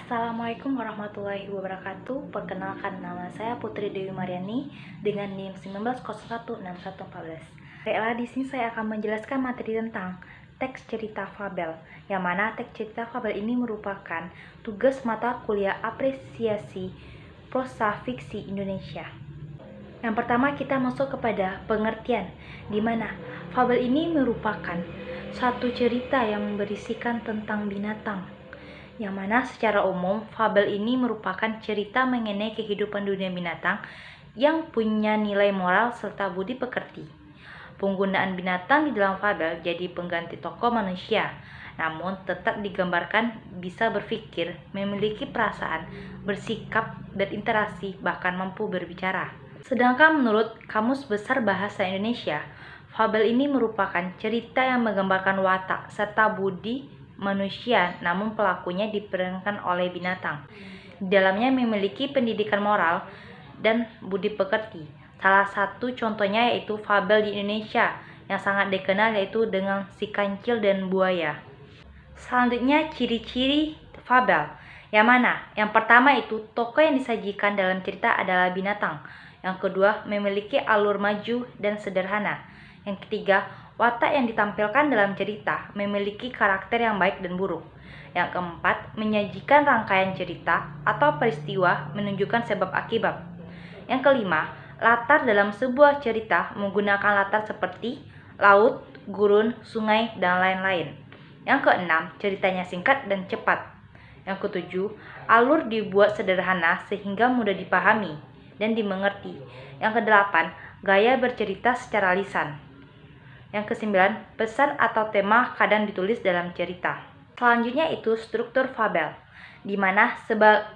Assalamualaikum warahmatullahi wabarakatuh. Perkenalkan, nama saya Putri Dewi Mariani dengan NIM 19016114. Baiklah, di sini saya akan menjelaskan materi tentang teks cerita fabel, yang mana teks cerita fabel ini merupakan tugas mata kuliah apresiasi prosa fiksi Indonesia. Yang pertama, kita masuk kepada pengertian, di mana fabel ini merupakan satu cerita yang berisikan tentang binatang, yang mana secara umum fabel ini merupakan cerita mengenai kehidupan dunia binatang yang punya nilai moral serta budi pekerti. Penggunaan binatang di dalam fabel jadi pengganti tokoh manusia, namun tetap digambarkan bisa berpikir, memiliki perasaan, bersikap, berinteraksi, bahkan mampu berbicara. Sedangkan menurut Kamus Besar Bahasa Indonesia, fabel ini merupakan cerita yang menggambarkan watak serta budi manusia, namun pelakunya diperankan oleh binatang. Di dalamnya memiliki pendidikan moral dan budi pekerti. Salah satu contohnya yaitu fabel di Indonesia yang sangat dikenal, yaitu dengan si kancil dan buaya. Selanjutnya, ciri-ciri fabel, yang mana yang pertama itu tokoh yang disajikan dalam cerita adalah binatang. Yang kedua, memiliki alur maju dan sederhana. Yang ketiga, watak yang ditampilkan dalam cerita memiliki karakter yang baik dan buruk. Yang keempat, menyajikan rangkaian cerita atau peristiwa menunjukkan sebab akibat. Yang kelima, latar dalam sebuah cerita menggunakan latar seperti laut, gurun, sungai, dan lain-lain. Yang keenam, ceritanya singkat dan cepat. Yang ketujuh, alur dibuat sederhana sehingga mudah dipahami dan dimengerti. Yang kedelapan, gaya bercerita secara lisan. Yang kesembilan, pesan atau tema kadang ditulis dalam cerita. Selanjutnya itu struktur fabel, di mana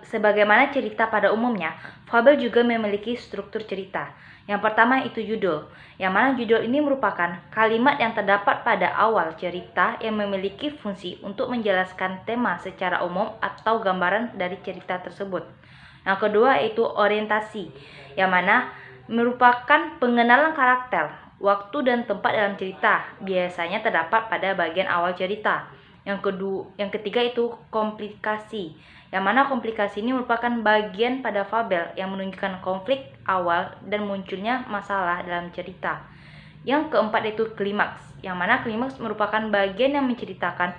sebagaimana cerita pada umumnya, fabel juga memiliki struktur cerita. Yang pertama itu judul, yang mana judul ini merupakan kalimat yang terdapat pada awal cerita yang memiliki fungsi untuk menjelaskan tema secara umum atau gambaran dari cerita tersebut. Yang kedua itu orientasi, yang mana merupakan pengenalan karakter, waktu dan tempat dalam cerita, biasanya terdapat pada bagian awal cerita. Yang ketiga itu komplikasi, yang mana komplikasi ini merupakan bagian pada fabel yang menunjukkan konflik awal dan munculnya masalah dalam cerita. Yang keempat itu klimaks, yang mana klimaks merupakan bagian yang menceritakan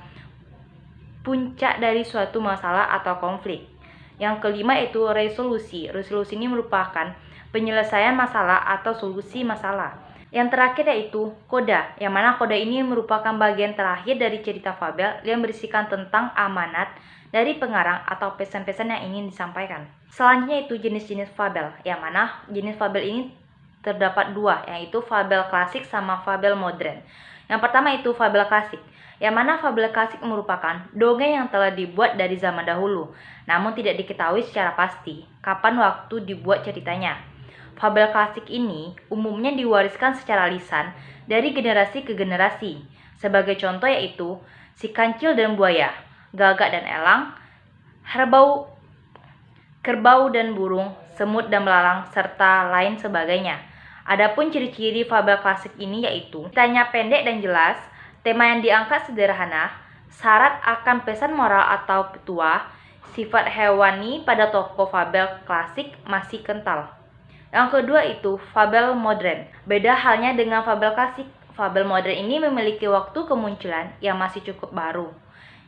puncak dari suatu masalah atau konflik. Yang kelima itu resolusi. Resolusi ini merupakan penyelesaian masalah atau solusi masalah. Yang terakhir yaitu koda, yang mana koda ini merupakan bagian terakhir dari cerita fabel yang berisikan tentang amanat dari pengarang atau pesan-pesan yang ingin disampaikan. Selanjutnya itu jenis-jenis fabel, yang mana jenis fabel ini terdapat dua, yaitu fabel klasik sama fabel modern. Yang pertama itu fabel klasik, yang mana fabel klasik merupakan dongeng yang telah dibuat dari zaman dahulu, namun tidak diketahui secara pasti kapan waktu dibuat ceritanya. Fabel klasik ini umumnya diwariskan secara lisan dari generasi ke generasi. Sebagai contoh yaitu si kancil dan buaya, gagak dan elang, kerbau dan burung, semut dan belalang, serta lain sebagainya. Adapun ciri-ciri fabel klasik ini yaitu ceritanya pendek dan jelas, tema yang diangkat sederhana, syarat akan pesan moral atau petua, sifat hewani pada tokoh fabel klasik masih kental. Yang kedua itu fabel modern. Beda halnya dengan fabel klasik, fabel modern ini memiliki waktu kemunculan yang masih cukup baru.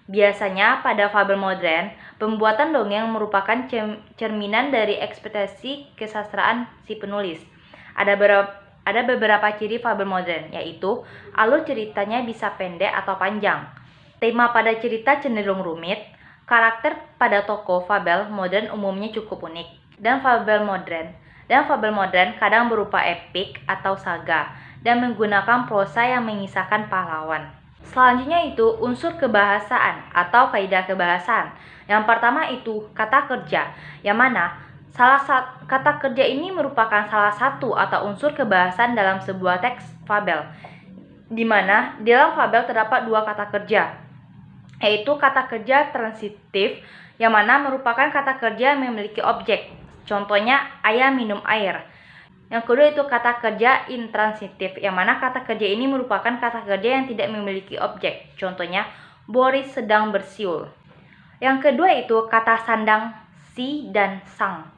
Biasanya pada fabel modern, pembuatan dongeng merupakan cerminan dari ekspektasi kesastraan si penulis. Ada beberapa ciri fabel modern, yaitu alur ceritanya bisa pendek atau panjang, tema pada cerita cenderung rumit, karakter pada tokoh fabel modern umumnya cukup unik, dan fabel modern kadang berupa epik atau saga dan menggunakan prosa yang mengisahkan pahlawan. Selanjutnya itu unsur kebahasaan atau kaidah kebahasaan. Yang pertama itu kata kerja, yang mana kata kerja ini merupakan salah satu atau unsur kebahasaan dalam sebuah teks fabel, di mana dalam fabel terdapat dua kata kerja, yaitu kata kerja transitif, yang mana merupakan kata kerja yang memiliki objek. Contohnya ayam minum air. Yang kedua itu kata kerja intransitif, yang mana kata kerja ini merupakan kata kerja yang tidak memiliki objek. Contohnya Boris sedang bersiul. Yang kedua itu kata sandang si dan sang,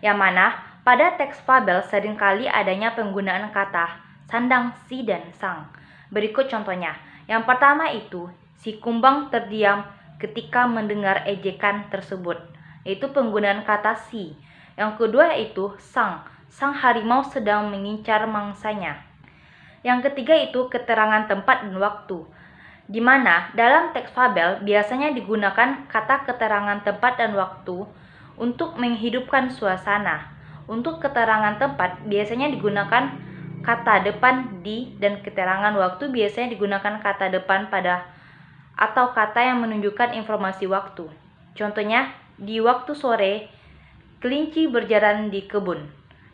yang mana pada teks fabel seringkali adanya penggunaan kata sandang si dan sang. Berikut contohnya. Yang pertama itu, si kumbang terdiam ketika mendengar ejekan tersebut, yaitu penggunaan kata si. Yang kedua itu sang harimau sedang mengincar mangsanya. Yang ketiga itu keterangan tempat dan waktu, di mana dalam teks fabel biasanya digunakan kata keterangan tempat dan waktu untuk menghidupkan suasana. Untuk keterangan tempat biasanya digunakan kata depan di, dan keterangan waktu biasanya digunakan kata depan pada atau kata yang menunjukkan informasi waktu. Contohnya, di waktu sore, kelinci berjalan di kebun,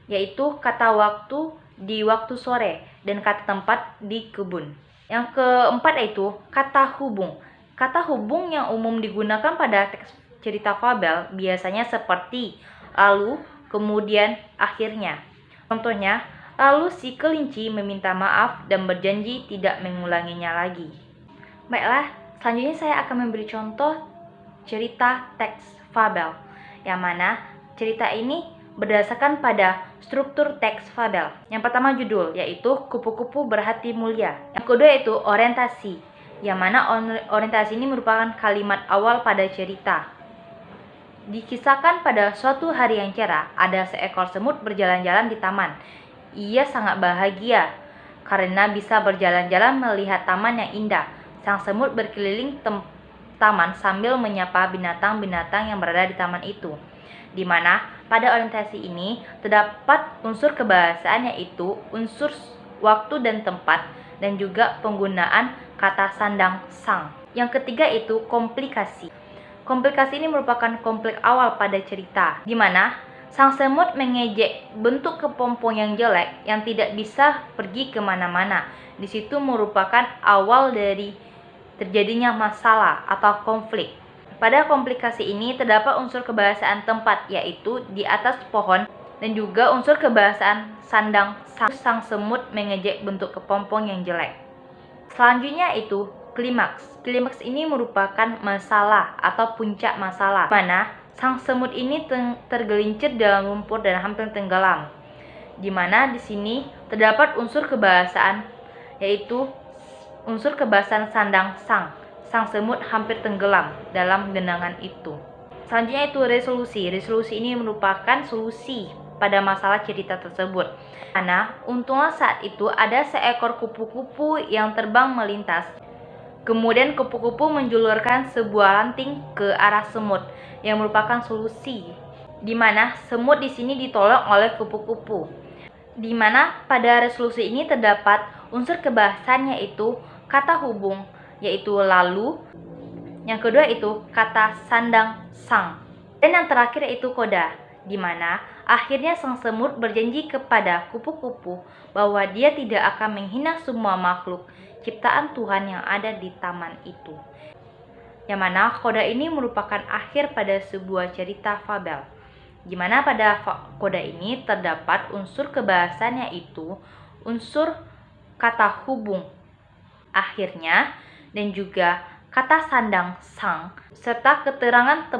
yaitu kata waktu di waktu sore dan kata tempat di kebun. Yang keempat itu kata hubung. Kata hubung yang umum digunakan pada teks cerita fabel biasanya seperti lalu, kemudian, akhirnya. Contohnya, lalu si kelinci meminta maaf dan berjanji tidak mengulanginya lagi. Baiklah, selanjutnya saya akan memberi contoh cerita teks fabel, yang mana cerita ini berdasarkan pada struktur teks fabel. Yang pertama judul, yaitu Kupu-kupu Berhati Mulia. Yang kedua itu orientasi, yang mana orientasi ini merupakan kalimat awal pada cerita. Dikisahkan pada suatu hari yang cerah, ada seekor semut berjalan-jalan di taman. Ia sangat bahagia karena bisa berjalan-jalan melihat taman yang indah. Sang semut berkeliling taman sambil menyapa binatang-binatang yang berada di taman itu, di mana pada orientasi ini terdapat unsur kebahasaan, yaitu unsur waktu dan tempat, dan juga penggunaan kata sandang sang. Yang ketiga itu komplikasi. Komplikasi ini merupakan konflik awal pada cerita, di mana sang semut mengejek bentuk kepompong yang jelek yang tidak bisa pergi kemana-mana. Di situ merupakan awal dari terjadinya masalah atau konflik. Pada komplikasi ini terdapat unsur kebahasaan tempat, yaitu di atas pohon, dan juga unsur kebahasaan sandang sang semut mengejek bentuk kepompong yang jelek. Selanjutnya itu klimaks. Klimaks ini merupakan masalah atau puncak masalah, mana sang semut ini tergelincir dalam lumpur dan hampir tenggelam. Di mana di sini terdapat unsur kebahasaan, yaitu unsur kebahasaan sandang sang semut hampir tenggelam dalam genangan itu. Selanjutnya itu resolusi. Resolusi ini merupakan solusi pada masalah cerita tersebut. Karena untunglah saat itu ada seekor kupu-kupu yang terbang melintas. Kemudian kupu-kupu menjulurkan sebuah ranting ke arah semut, yang merupakan solusi, di mana semut di sini ditolong oleh kupu-kupu. Di mana pada resolusi ini terdapat unsur kebahasaan, yaitu kata hubung, yaitu lalu. Yang kedua itu kata sandang sang. Dan yang terakhir itu koda, di mana akhirnya sang semut berjanji kepada kupu-kupu bahwa dia tidak akan menghina semua makhluk ciptaan Tuhan yang ada di taman itu. Yang mana koda ini merupakan akhir pada sebuah cerita fabel, di mana pada koda ini terdapat unsur kebahasaan, yaitu unsur kata hubung akhirnya, dan juga kata sandang sang, serta keterangan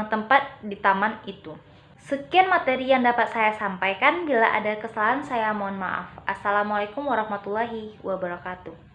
tempat di taman itu. Sekian materi yang dapat saya sampaikan. Bila ada kesalahan saya mohon maaf. Assalamualaikum warahmatullahi wabarakatuh.